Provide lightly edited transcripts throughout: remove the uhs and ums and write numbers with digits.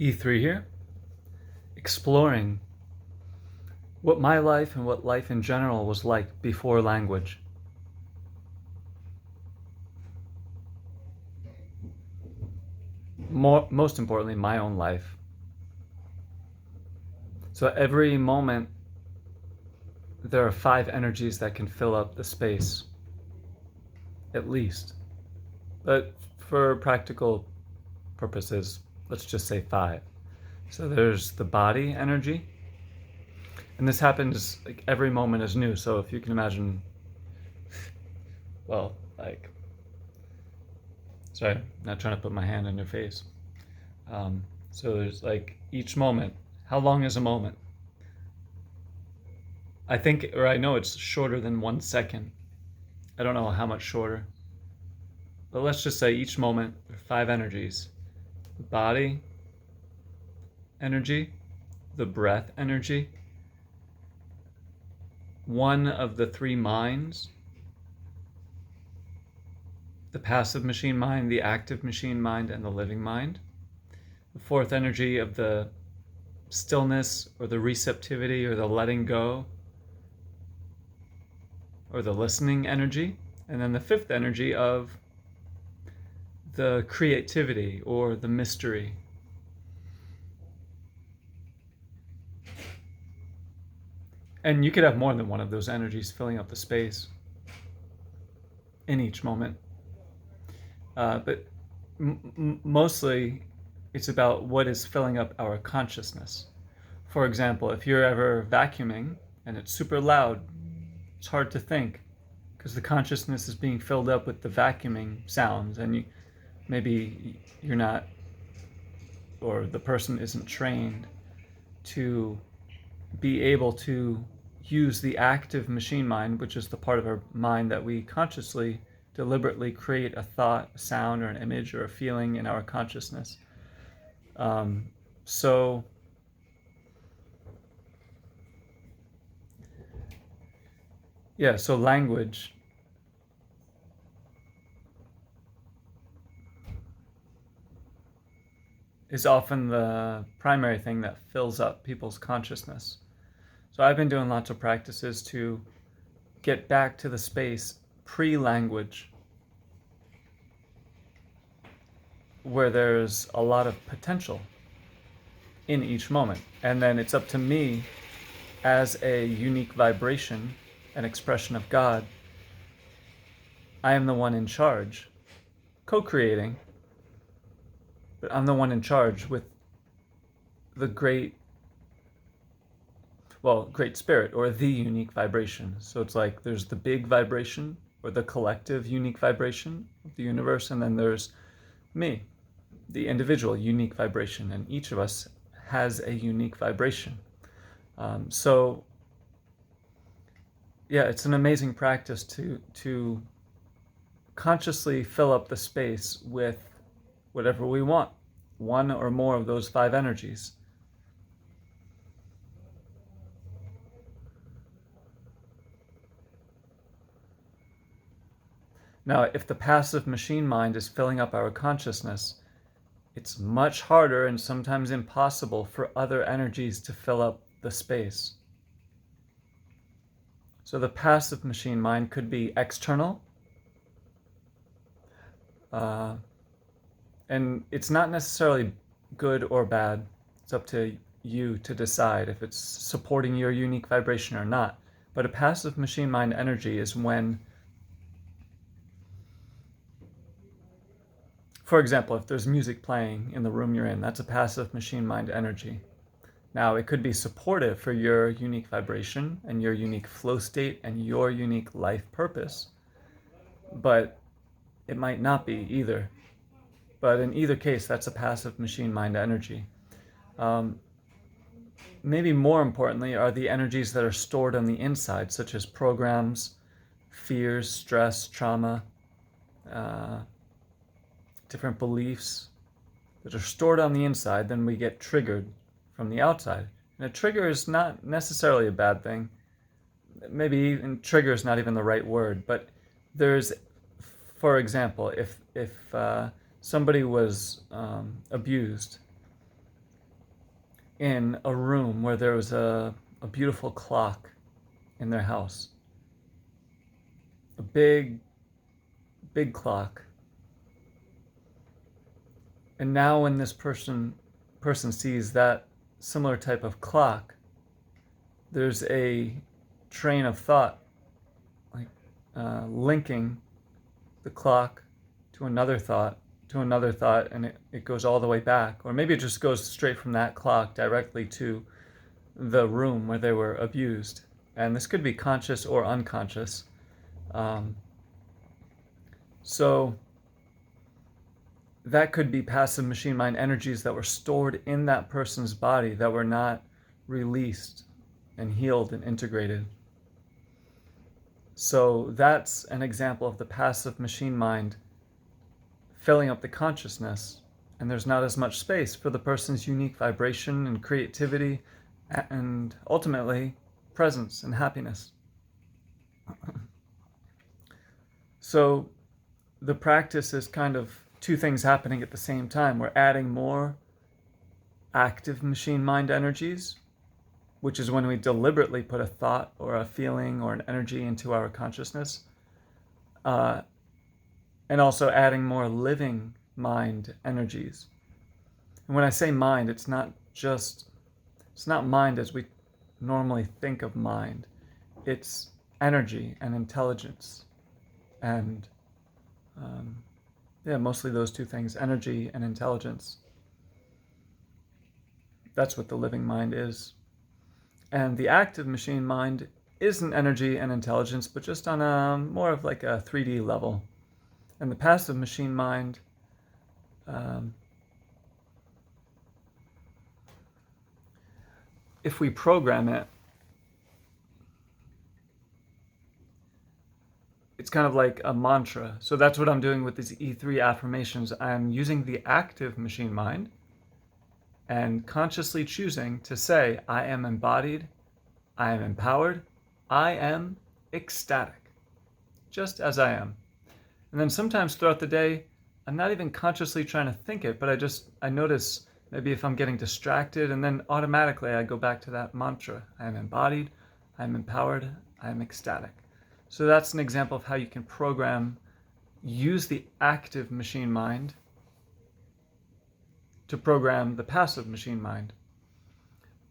E3 here, exploring what my life and what life in general was like before language. Most importantly, my own life. So every moment, there are 5 energies that can fill up the space, at least. But for practical purposes, let's just say 5. So there's the body energy, and this happens like every moment is new. So if you can imagine, well, like, sorry, not trying to put my hand on your face. So there's like each moment. How long is a moment? I think, or I know it's shorter than 1 second. I don't know how much shorter. But let's just say each moment, there are 5 energies. The body energy, the breath energy, one of the 3 minds, the passive machine mind, the active machine mind, and the living mind. The 4th energy of the stillness or the receptivity or the letting go or the listening energy. And then the 5th energy of the creativity or the mystery. And you could have more than one of those energies filling up the space in each moment. But mostly it's about what is filling up our consciousness. For example, if you're ever vacuuming and it's super loud, it's hard to think because the consciousness is being filled up with the vacuuming sounds, and maybe you're not, or the person isn't trained to be able to use the active machine mind, which is the part of our mind that we consciously, deliberately create a thought, a sound, or an image, or a feeling in our consciousness. So language is often the primary thing that fills up people's consciousness. So I've been doing lots of practices to get back to the space pre-language, where there's a lot of potential in each moment. And then it's up to me as a unique vibration, an expression of God. I am the one in charge, co-creating, but I'm the one in charge with the great spirit, or the unique vibration. So it's like there's the big vibration, or the collective unique vibration of the universe, and then there's me, the individual unique vibration, and each of us has a unique vibration. It's an amazing practice to consciously fill up the space with whatever we want, one or more of those 5 energies. Now, if the passive machine mind is filling up our consciousness, it's much harder and sometimes impossible for other energies to fill up the space. So the passive machine mind could be external, and it's not necessarily good or bad. It's up to you to decide if it's supporting your unique vibration or not. But a passive machine mind energy is when, for example, if there's music playing in the room you're in, that's a passive machine mind energy. Now, it could be supportive for your unique vibration and your unique flow state and your unique life purpose, but it might not be either. But in either case, that's a passive machine mind energy. Maybe more importantly are the energies that are stored on the inside, such as programs, fears, stress, trauma, different beliefs that are stored on the inside. Then we get triggered from the outside. And a trigger is not necessarily a bad thing. Maybe even trigger is not even the right word, but there's, for example, if somebody was abused in a room where there was a beautiful clock in their house, a big, big clock. And now when this person sees that similar type of clock, there's a train of thought, like linking the clock to another thought, and it goes all the way back. Or maybe it just goes straight from that clock directly to the room where they were abused. And this could be conscious or unconscious. So that could be passive machine mind energies that were stored in that person's body that were not released and healed and integrated. So that's an example of the passive machine mind filling up the consciousness, and there's not as much space for the person's unique vibration and creativity and ultimately presence and happiness. So the practice is kind of two things happening at the same time. We're adding more active machine mind energies, which is when we deliberately put a thought or a feeling or an energy into our consciousness, and also adding more living mind energies. And when I say mind, it's not mind as we normally think of mind. It's energy and intelligence, and mostly those two things, energy and intelligence. That's what the living mind is. And the active machine mind isn't energy and intelligence, but just on a more of like a 3D level. And the passive machine mind if we program it, it's kind of like a mantra. So that's what I'm doing with these E3 affirmations. I'm using the active machine mind and consciously choosing to say, I am embodied, I am empowered, I am ecstatic, just as I am. And then sometimes throughout the day, I'm not even consciously trying to think it, but I notice maybe if I'm getting distracted, and then automatically I go back to that mantra. I am embodied, I am empowered, I am ecstatic. So that's an example of how you can use the active machine mind to program the passive machine mind.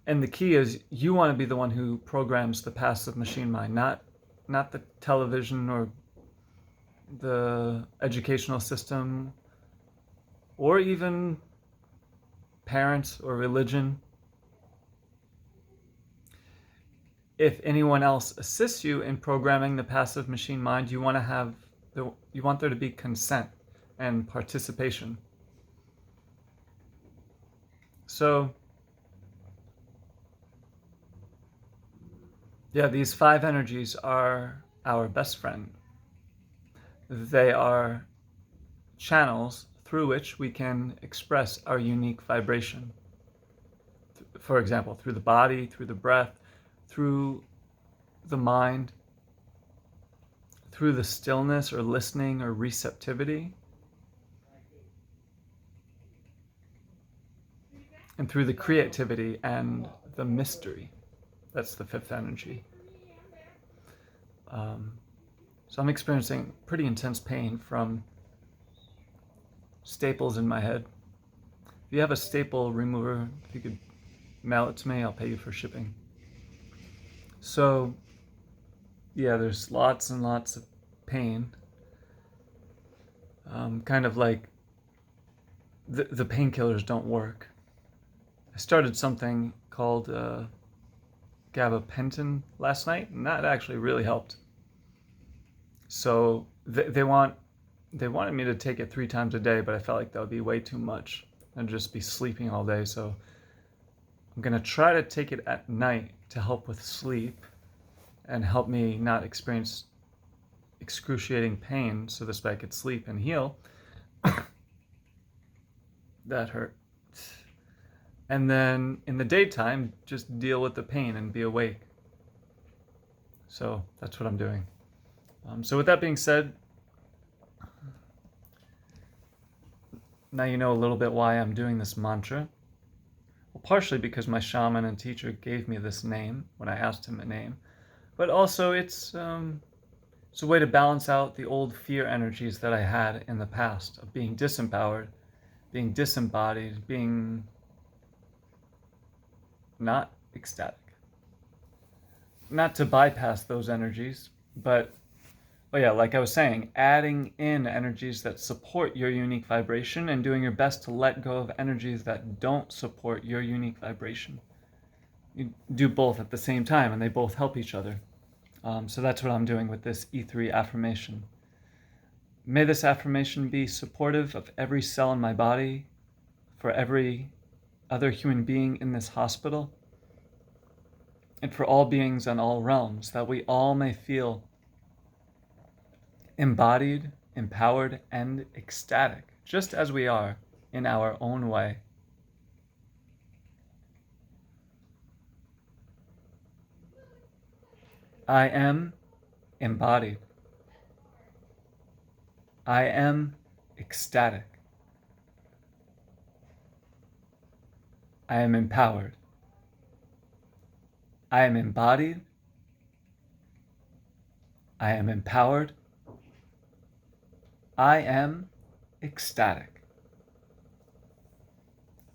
And the key is you want to be the one who programs the passive machine mind, not the television or the educational system or even parents or religion. If anyone else assists you in programming the passive machine mind, you want there to be consent and participation. So these 5 energies are our best friend. They are channels through which we can express our unique vibration. For example, through the body, through the breath, through the mind, through the stillness or listening or receptivity, and through the creativity and the mystery. That's the 5th energy. So I'm experiencing pretty intense pain from staples in my head. If you have a staple remover, if you could mail it to me, I'll pay you for shipping. So there's lots and lots of pain. Kind of like the painkillers don't work. I started something called gabapentin last night, and that actually really helped. So they wanted me to take it 3 times a day, but I felt like that would be way too much and just be sleeping all day. So I'm going to try to take it at night to help with sleep and help me not experience excruciating pain, so this way I could sleep and heal. That hurt. And then in the daytime, just deal with the pain and be awake. So that's what I'm doing. So with that being said, now you know a little bit why I'm doing this mantra. partially because my shaman and teacher gave me this name when I asked him a name, but also it's a way to balance out the old fear energies that I had in the past of being disempowered, being disembodied, being not ecstatic. Not to bypass those energies, but yeah, like I was saying, adding in energies that support your unique vibration and doing your best to let go of energies that don't support your unique vibration. You do both at the same time, and they both help each other. So that's what I'm doing with this E3 affirmation. May this affirmation be supportive of every cell in my body, for every other human being in this hospital, and for all beings on all realms, that we all may feel embodied, empowered, and ecstatic, just as we are in our own way. I am embodied. I am ecstatic. I am empowered. I am embodied. I am empowered. I am ecstatic.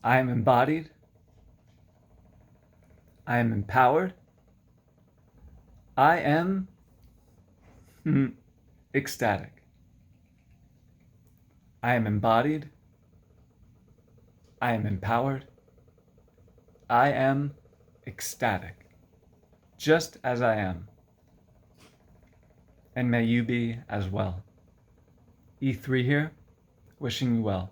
I am embodied. I am empowered. I am ecstatic. I am embodied. I am empowered. I am ecstatic, just as I am. And may you be as well. E3 here, wishing you well.